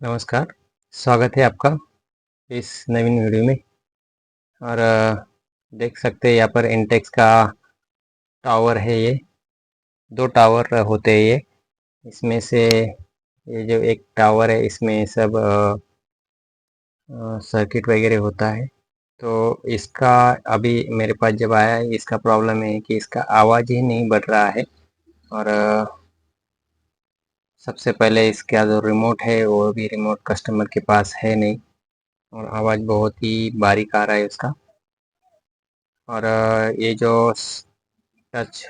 नमस्कार, स्वागत है आपका इस नवीन वीडियो में। और देख सकते हैं यहाँ पर इंटेक्स का टावर है। ये 2 टावर होते हैं ये। इसमें से ये जो एक टावर है इसमें सब सर्किट वगैरह होता है। तो इसका अभी मेरे पास जब आया है, इसका प्रॉब्लम है कि इसका आवाज़ ही नहीं बढ़ रहा है। और सबसे पहले इसका जो रिमोट है वो भी रिमोट कस्टमर के पास है नहीं, और आवाज़ बहुत ही बारीक आ रहा है उसका। और ये जो टच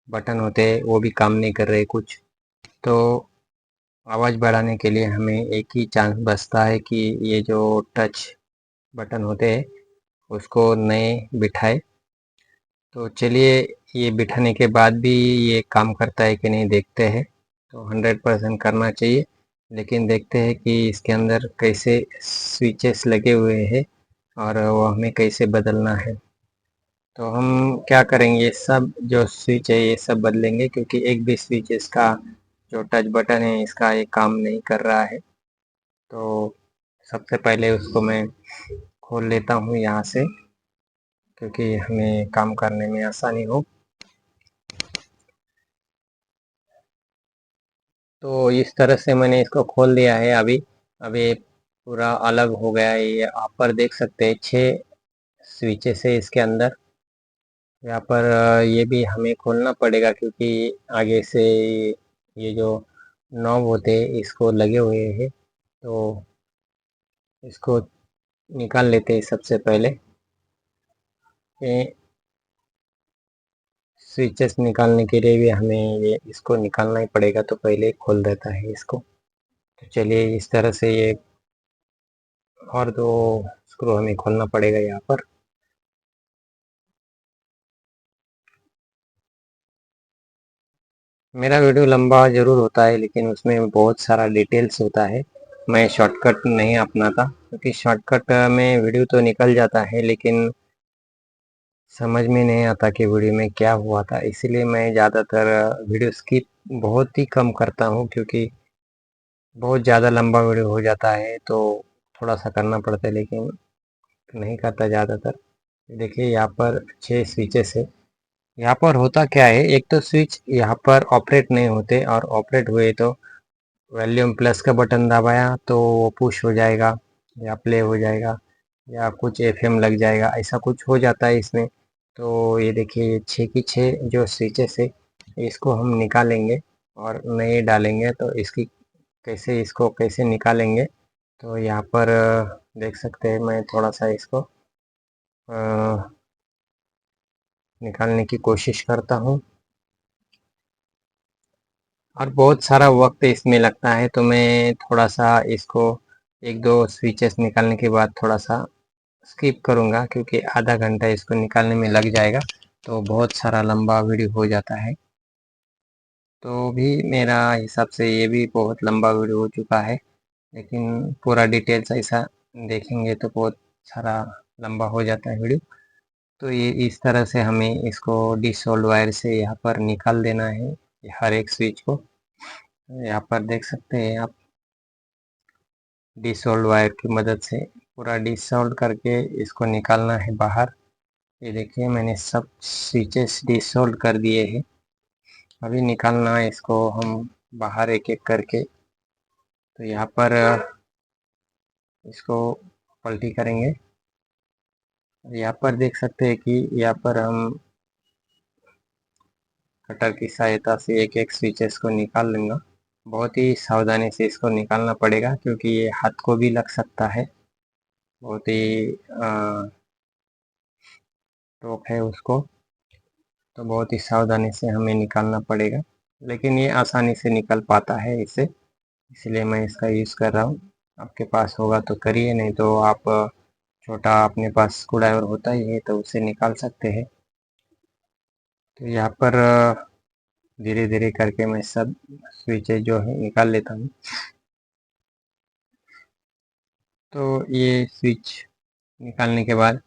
बटन होते हैं वो भी काम नहीं कर रहे कुछ। तो आवाज़ बढ़ाने के लिए हमें एक ही चांस बचता है कि ये जो टच बटन होते हैं उसको नए बिठाए। तो चलिए, ये बिठाने के बाद भी ये काम करता है कि नहीं देखते हैं। तो 100% करना चाहिए, लेकिन देखते हैं कि इसके अंदर कैसे स्विचेस लगे हुए हैं और वो हमें कैसे बदलना है। तो हम क्या करेंगे, सब जो स्विच है ये सब बदलेंगे, क्योंकि एक भी स्विच इसका जो टच बटन है इसका ये काम नहीं कर रहा है। तो सबसे पहले उसको मैं खोल लेता हूँ यहाँ से, क्योंकि हमें काम करने में आसानी हो। तो इस तरह से मैंने इसको खोल दिया है। अभी पूरा अलग हो गया है। ये आप पर देख सकते हैं 6 स्विचेस है इसके अंदर। यहाँ पर ये भी हमें खोलना पड़ेगा, क्योंकि आगे से ये जो नॉब होते हैं इसको लगे हुए हैं। तो इसको निकाल लेते हैं सबसे पहले। ये स्विचेस निकालने के लिए भी हमें ये इसको निकालना ही पड़ेगा, तो पहले खोल देता है इसको। तो चलिए, इस तरह से ये और 2 स्क्रू हमें खोलना पड़ेगा यहाँ पर। मेरा वीडियो लंबा ज़रूर होता है, लेकिन उसमें बहुत सारा डिटेल्स होता है। मैं शॉर्टकट नहीं अपनाता, क्योंकि शॉर्टकट में वीडियो तो निकल जाता है, लेकिन समझ में नहीं आता कि वीडियो में क्या हुआ था। इसीलिए मैं ज़्यादातर वीडियो स्किप बहुत ही कम करता हूँ, क्योंकि बहुत ज़्यादा लंबा वीडियो हो जाता है तो थोड़ा सा करना पड़ता है, लेकिन नहीं करता ज़्यादातर। देखिए, यहाँ पर 6 स्विचेस है। यहाँ पर होता क्या है, एक तो स्विच यहाँ पर ऑपरेट नहीं होते, और ऑपरेट हुए तो वॉल्यूम प्लस का बटन दबाया तो वो पुश हो जाएगा या प्ले हो जाएगा या कुछ एफएम लग जाएगा, ऐसा कुछ हो जाता है इसमें। तो ये देखिए, ये 6 की 6 जो स्विचेस है इसको हम निकालेंगे और नए डालेंगे। तो इसको कैसे निकालेंगे, तो यहाँ पर देख सकते हैं। मैं थोड़ा सा इसको अ, निकालने की कोशिश करता हूँ, और बहुत सारा वक्त इसमें लगता है। तो मैं थोड़ा सा इसको 1-2 स्विचेस निकालने के बाद थोड़ा सा स्किप करूँगा, क्योंकि आधा घंटा इसको निकालने में लग जाएगा। तो बहुत सारा लंबा वीडियो हो जाता है। तो भी मेरा हिसाब से ये भी बहुत लंबा वीडियो हो चुका है, लेकिन पूरा डिटेल्स ऐसा देखेंगे तो बहुत सारा लंबा हो जाता है वीडियो। तो ये इस तरह से हमें इसको डिसॉल्व वायर से यहाँ पर निकाल देना है, हर एक स्विच को। यहाँ पर देख सकते हैं आप, डिसॉल्व वायर की मदद से पूरा डिसॉल्व करके इसको निकालना है बाहर। ये देखिए, मैंने सब स्विचेस डिसॉल्व कर दिए हैं। अभी निकालना है इसको हम बाहर एक एक करके। तो यहाँ पर इसको पलटी करेंगे। यहाँ पर देख सकते हैं कि यहाँ पर हम कटर की सहायता से एक एक स्विचेस को निकाल लूँगा। बहुत ही सावधानी से इसको निकालना पड़ेगा, क्योंकि ये हाथ को भी लग सकता है। बहुत ही टोक है उसको, तो बहुत ही सावधानी से हमें निकालना पड़ेगा। लेकिन ये आसानी से निकल पाता है इसे, इसलिए मैं इसका यूज़ कर रहा हूँ। आपके पास होगा तो करिए, नहीं तो आप छोटा अपने पास स्क्रूड्राइवर होता ही है तो उसे निकाल सकते हैं। तो यहाँ पर धीरे धीरे करके मैं सब स्विचेज जो है निकाल लेता हूँ। तो ये स्विच निकालने के बाद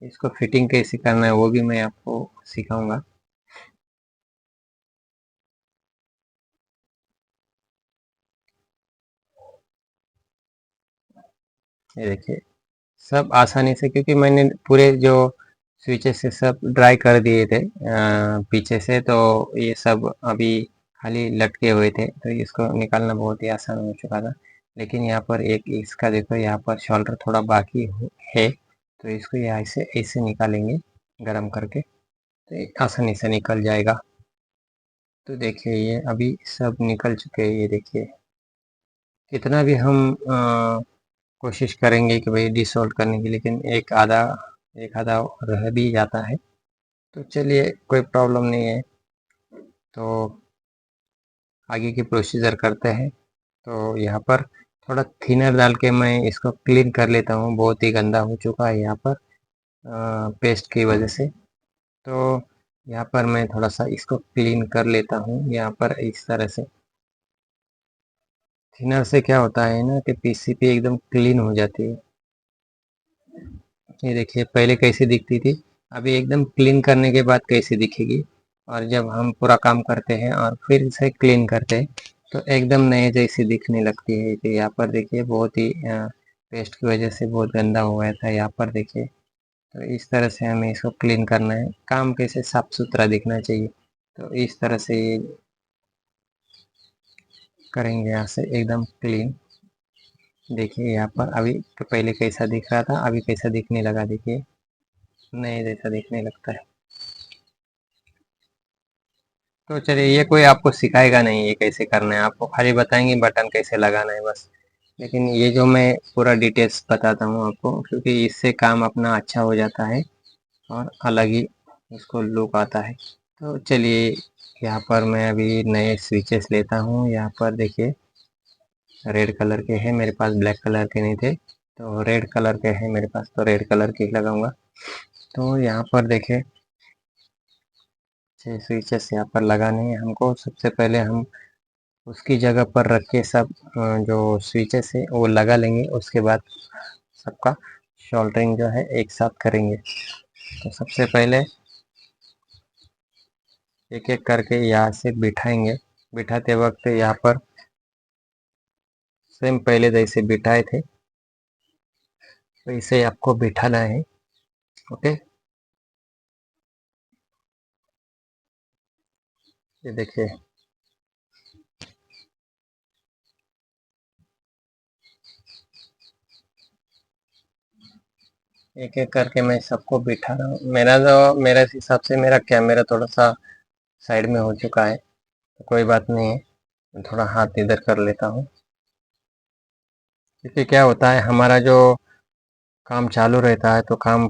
इसको फिटिंग कैसे करना है वो भी मैं आपको सिखाऊंगा। ये देखिए सब आसानी से, क्योंकि मैंने पूरे जो स्विचेस से सब ड्राई कर दिए थे पीछे से, तो ये सब अभी खाली लटके हुए थे, तो इसको निकालना बहुत ही आसान हो चुका था। लेकिन यहाँ पर एक इसका देखो, यहाँ पर शोल्डर थोड़ा बाकी है, तो इसको यहाँ से ऐसे निकालेंगे गरम करके, तो ये आसानी से निकल जाएगा। तो देखिए ये अभी सब निकल चुके हैं, ये देखिए। कितना भी हम कोशिश करेंगे कि भाई डिसॉल्व करने की, लेकिन एक आधा रह भी जाता है। तो चलिए कोई प्रॉब्लम नहीं है, तो आगे की प्रोसीजर करते हैं। तो यहाँ पर थोड़ा थिनर डाल के मैं इसको क्लीन कर लेता हूँ, बहुत ही गंदा हो चुका है यहाँ पर पेस्ट की वजह से। तो यहाँ पर मैं थोड़ा सा इसको क्लीन कर लेता हूँ यहाँ पर इस तरह से। थिनर से क्या होता है ना कि पीसीबी एकदम क्लीन हो जाती है। ये देखिए पहले कैसी दिखती थी, अभी एकदम क्लीन करने के बाद कैसी दिखेगी। और जब हम पूरा काम करते हैं और फिर से क्लीन करते हैं, तो एकदम नए जैसी दिखने लगती है। तो यहाँ पर देखिए बहुत ही पेस्ट की वजह से बहुत गंदा हो गया था यहाँ पर देखिए। तो इस तरह से हमें इसको क्लीन करना है, काम कैसे साफ सुथरा दिखना चाहिए। तो इस तरह से ये करेंगे यहाँ से एकदम क्लीन। देखिए यहाँ पर अभी तो पहले कैसा दिख रहा था, अभी कैसा दिखने लगा, देखिए नए जैसा दिखने लगता है। तो चलिए ये कोई आपको सिखाएगा नहीं ये कैसे करना है, आपको खाली बताएंगे बटन कैसे लगाना है बस। लेकिन ये जो मैं पूरा डिटेल्स बताता हूँ आपको, क्योंकि इससे काम अपना अच्छा हो जाता है और अलग ही उसको लुक आता है। तो चलिए यहाँ पर मैं अभी नए स्विचेस लेता हूँ। यहाँ पर देखिए रेड कलर के हैं मेरे पास, ब्लैक कलर के नहीं थे, तो रेड कलर के हैं मेरे पास, तो रेड कलर के ही लगाऊंगा। तो यहाँ पर देखिए 6 स्विचेस यहाँ पर लगाने हैं हमको। सबसे पहले हम उसकी जगह पर रख के सब जो स्विचेस है वो लगा लेंगे, उसके बाद सबका सोल्डरिंग जो है एक साथ करेंगे। तो सबसे पहले एक एक करके यहाँ से बिठाएंगे। बिठाते वक्त यहाँ पर सेम पहले जैसे बिठाए थे तो इसे आपको बिठाना है। ओके, ये देखिए एक एक करके मैं सबको बिठा रहा हूँ। मेरे हिसाब से मेरा कैमरा थोड़ा सा साइड में हो चुका है, तो कोई बात नहीं है, मैं थोड़ा हाथ इधर कर लेता हूँ। क्योंकि क्या होता है, हमारा जो काम चालू रहता है तो काम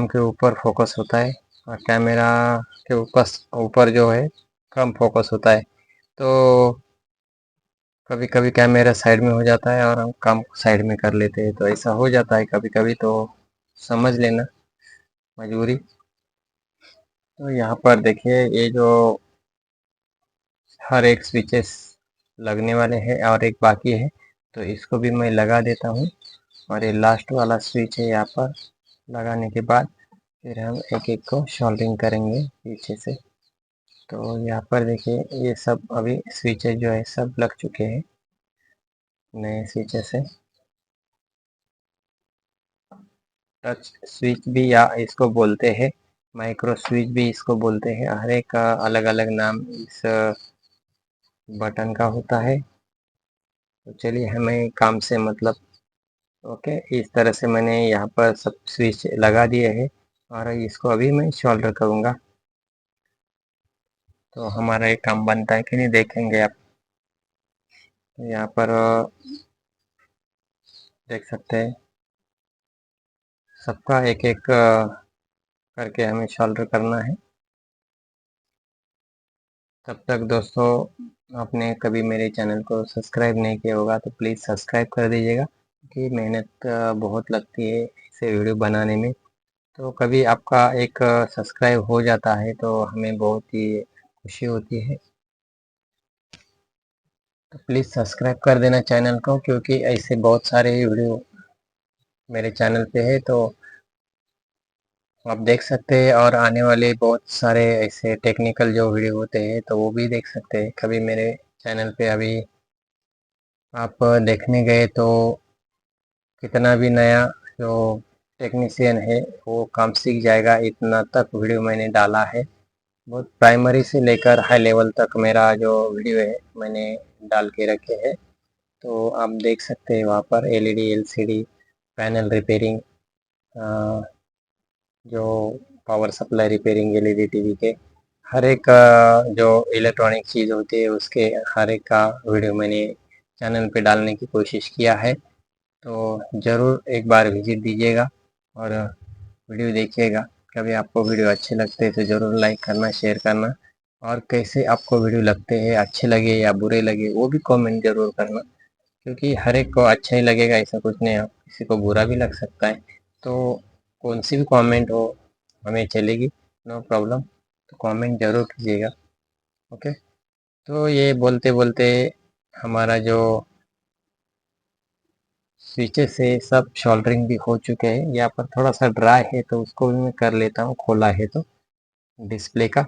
के ऊपर फोकस होता है, और कैमरा के ऊपर ऊपर जो है कम फोकस होता है। तो कभी कभी कैमरा साइड में हो जाता है और हम काम साइड में कर लेते हैं, तो ऐसा हो जाता है कभी कभी, तो समझ लेना, मजबूरी। तो यहाँ पर देखिए ये जो हर एक स्विचेस लगने वाले हैं और एक बाकी है, तो इसको भी मैं लगा देता हूँ। और ये लास्ट वाला स्विच है, यहाँ पर लगाने के बाद फिर हम एक एक को सोल्डरिंग करेंगे पीछे से। तो यहाँ पर देखिए ये सब अभी स्विचेस जो है सब लग चुके हैं, नए स्विचेस है। टच स्विच भी या इसको बोलते हैं, माइक्रो स्विच भी इसको बोलते हैं, हर एक का अलग अलग नाम इस बटन का होता है। तो चलिए हमें काम से मतलब। ओके, इस तरह से मैंने यहाँ पर सब स्विच लगा दिए हैं और इसको अभी मैं सोल्डर करूँगा। तो हमारा एक काम बनता है कि नहीं देखेंगे आप। यहाँ पर देख सकते हैं सबका एक एक करके हमें सोल्डर करना है। तब तक दोस्तों आपने कभी मेरे चैनल को सब्सक्राइब नहीं किया होगा तो प्लीज़ सब्सक्राइब कर दीजिएगा, क्योंकि मेहनत बहुत लगती है इसे वीडियो बनाने में। तो कभी आपका एक सब्सक्राइब हो जाता है तो हमें बहुत ही खुशी होती है। तो प्लीज़ सब्सक्राइब कर देना चैनल को, क्योंकि ऐसे बहुत सारे वीडियो मेरे चैनल पे है, तो आप देख सकते हैं। और आने वाले बहुत सारे ऐसे टेक्निकल जो वीडियो होते हैं तो वो भी देख सकते हैं। कभी मेरे चैनल पे अभी आप देखने गए तो कितना भी नया जो टेक्नीशियन है वो काम सीख जाएगा, इतना तक वीडियो मैंने डाला है। बहुत प्राइमरी से लेकर हाई लेवल तक मेरा जो वीडियो है मैंने डाल के रखे हैं। तो आप देख सकते हैं वहाँ पर एलईडी एलसीडी पैनल रिपेयरिंग, जो power supply repairing LED TV के हर एक जो इलेक्ट्रॉनिक चीज़ होती है उसके हर एक का वीडियो मैंने चैनल पे डालने की कोशिश किया है। तो ज़रूर एक बार विजिट दीजिएगा और वीडियो देखिएगा। कभी आपको वीडियो अच्छे लगते हैं तो ज़रूर लाइक करना, शेयर करना, और कैसे आपको वीडियो लगते हैं, अच्छे लगे या बुरे लगे वो भी कमेंट ज़रूर करना, क्योंकि हर एक को अच्छा ही लगेगा ऐसा कुछ नहीं है, किसी को बुरा भी लग सकता है। तो कौन सी भी कमेंट हो हमें चलेगी, नो प्रॉब्लम, तो कमेंट ज़रूर कीजिएगा। ओके, तो ये बोलते बोलते हमारा जो स्विचेस से सब सोल्डरिंग भी हो चुके हैं। यहाँ पर थोड़ा सा ड्राई है तो उसको भी मैं कर लेता हूँ, खोला है तो डिस्प्ले का,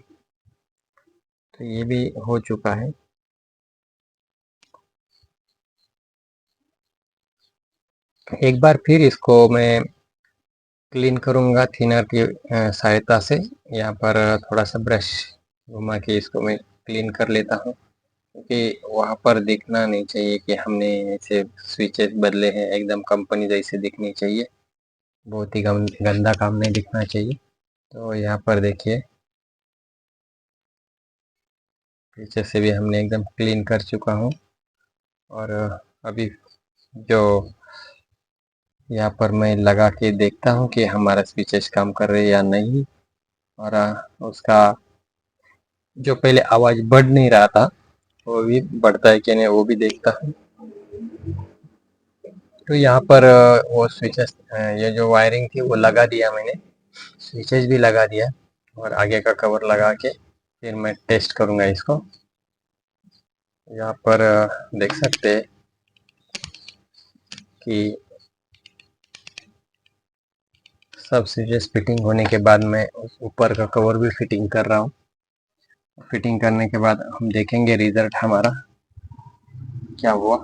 तो ये भी हो चुका है। एक बार फिर इसको मैं क्लीन करूँगा थिनर की सहायता से। यहाँ पर थोड़ा सा ब्रश घुमा के इसको मैं क्लीन कर लेता हूँ, क्योंकि वहाँ पर दिखना नहीं चाहिए कि हमने ऐसे स्विचेस बदले हैं, एकदम कंपनी जैसे दिखनी चाहिए, बहुत ही गंदा काम नहीं दिखना चाहिए। तो यहाँ पर देखिए पीछे से भी हमने एकदम क्लीन कर चुका हूँ। और अभी जो यहाँ पर मैं लगा के देखता हूँ कि हमारा स्विचेस काम कर रहे हैं या नहीं, और उसका जो पहले आवाज़ बढ़ नहीं रहा था वो भी बढ़ता है कि नहीं वो भी देखता हूँ। तो यहाँ पर वो स्विचेस, ये जो वायरिंग थी वो लगा दिया मैंने, स्विचेस भी लगा दिया, और आगे का कवर लगा के फिर मैं टेस्ट करूँगा इसको। यहाँ पर देख सकते हैं कि सब स्विचेस फिटिंग होने के बाद मैं उस ऊपर का कवर भी फिटिंग कर रहा हूँ। फिटिंग करने के बाद हम देखेंगे रिजल्ट हमारा क्या हुआ।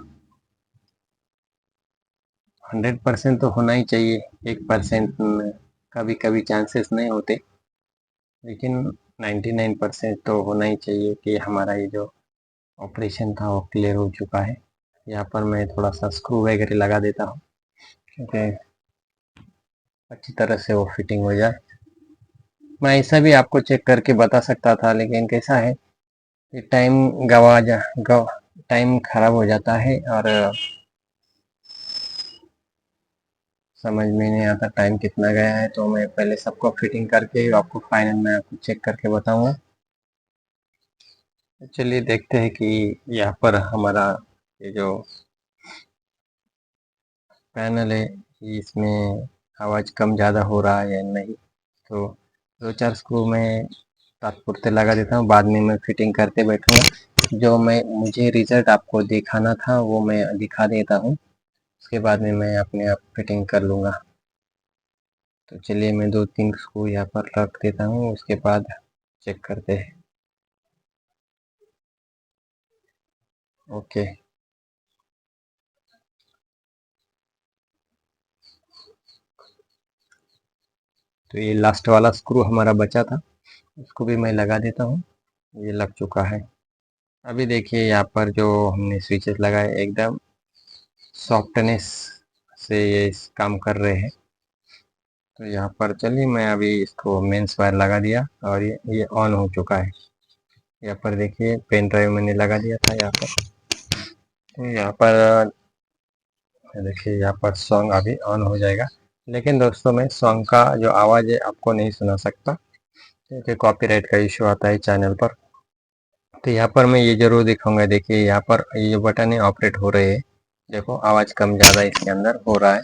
100% तो होना ही चाहिए, 1% कभी कभी चांसेस नहीं होते, लेकिन 99% तो होना ही चाहिए कि हमारा ये जो ऑपरेशन था वो क्लियर हो चुका है। यहाँ पर मैं थोड़ा सा स्क्रू वगैरह लगा देता हूँ, क्योंकि अच्छी तरह से वो फिटिंग हो जाए। मैं ऐसा भी आपको चेक करके बता सकता था, लेकिन कैसा है कि टाइम खराब हो जाता है, और समझ में नहीं आता टाइम कितना गया है। तो मैं पहले सबको फिटिंग करके आपको फाइनल में आपको चेक करके बताऊंगा। तो चलिए देखते हैं कि यहाँ पर हमारा ये जो पैनल है इसमें आवाज़ कम ज़्यादा हो रहा है या नहीं। तो दो चार स्क्रू मैं तात्पुरते लगा देता हूँ, बाद में मैं फिटिंग करते बैठूँगा। जो मैं मुझे रिज़ल्ट आपको दिखाना था वो मैं दिखा देता हूँ, उसके बाद में मैं अपने आप फिटिंग कर लूँगा। तो चलिए मैं 2-3 स्क्रू यहाँ पर रख देता हूँ, उसके बाद चेक करते हैं। ओके, तो ये लास्ट वाला स्क्रू हमारा बचा था, उसको भी मैं लगा देता हूँ। ये लग चुका है। अभी देखिए यहाँ पर जो हमने स्विचेस लगाए एकदम सॉफ्टनेस से ये काम कर रहे हैं। तो यहाँ पर चलिए मैं अभी इसको मेंस वायर लगा दिया और ये ऑन हो चुका है। यहाँ पर देखिए पेन ड्राइव मैंने लगा दिया था यहाँ पर। तो यहाँ पर देखिए यहाँ पर सॉन्ग अभी ऑन हो जाएगा, लेकिन दोस्तों मैं सॉन्ग का जो आवाज़ है आपको नहीं सुना सकता, क्योंकि कॉपीराइट का इशू आता है चैनल पर। तो यहाँ पर मैं ये ज़रूर दिखाऊंगा, देखिए यहाँ पर ये बटन है ऑपरेट हो रहे हैं, देखो आवाज़ कम ज़्यादा इसके अंदर हो रहा है,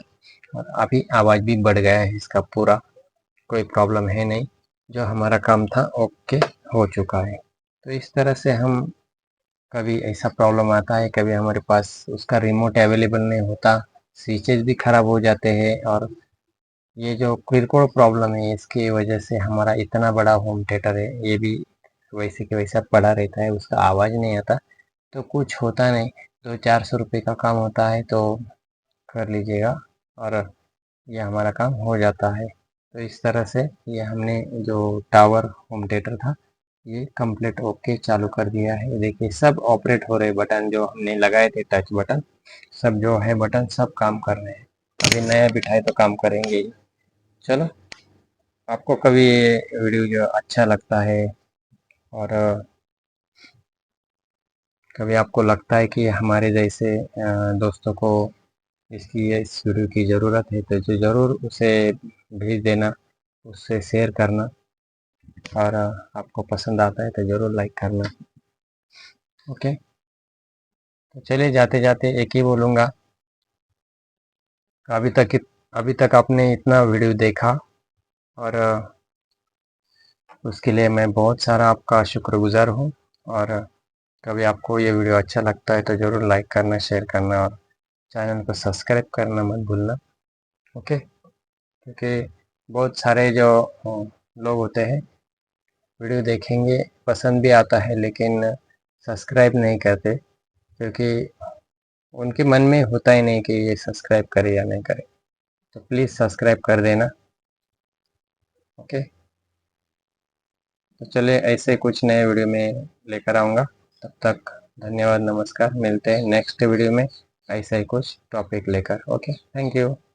और अभी आवाज़ भी बढ़ गया है इसका पूरा, कोई प्रॉब्लम है नहीं। जो हमारा काम था ओके हो चुका है। तो इस तरह से हम, कभी ऐसा प्रॉब्लम आता है कभी हमारे पास उसका रिमोट अवेलेबल नहीं होता, स्विचेस भी ख़राब हो जाते हैं, और ये जो किरकोळ प्रॉब्लम है इसकी वजह से हमारा इतना बड़ा होम थिएटर है ये भी वैसे के वैसा पड़ा रहता है, उसका आवाज़ नहीं आता। तो कुछ होता नहीं, 200-400 रुपये का काम होता है तो कर लीजिएगा। और ये हमारा काम हो जाता है। तो इस तरह से ये हमने जो टावर होम थिएटर था ये कंप्लीट होके चालू कर दिया है। देखिए सब ऑपरेट हो रहे बटन जो हमने लगाए थे टच बटन, सब जो है बटन सब काम कर रहे हैं। अभी नया बिठाए तो काम करेंगे ही। चलो, आपको कभी ये वीडियो जो अच्छा लगता है और कभी आपको लगता है कि हमारे जैसे दोस्तों को इसकी इस वीडियो की ज़रूरत है तो जो ज़रूर उसे भेज देना, उससे शेयर करना और आपको पसंद आता है तो ज़रूर लाइक करना। ओके, तो चलिए जाते जाते एक ही बोलूँगा, अभी तक आपने इतना वीडियो देखा और उसके लिए मैं बहुत सारा आपका शुक्रगुज़ार हूँ। और कभी आपको ये वीडियो अच्छा लगता है तो ज़रूर लाइक करना, शेयर करना और चैनल को सब्सक्राइब करना मत भूलना। ओके, क्योंकि बहुत सारे जो लोग होते हैं वीडियो देखेंगे, पसंद भी आता है लेकिन सब्सक्राइब नहीं करते, क्योंकि उनके मन में होता ही नहीं कि ये सब्सक्राइब करे या नहीं करे। तो प्लीज़ सब्सक्राइब कर देना। ओके, तो चलिए ऐसे कुछ नए वीडियो में लेकर आऊँगा। तब तक धन्यवाद, नमस्कार, मिलते हैं नेक्स्ट वीडियो में ऐसा ही कुछ टॉपिक लेकर। Okay, thank you.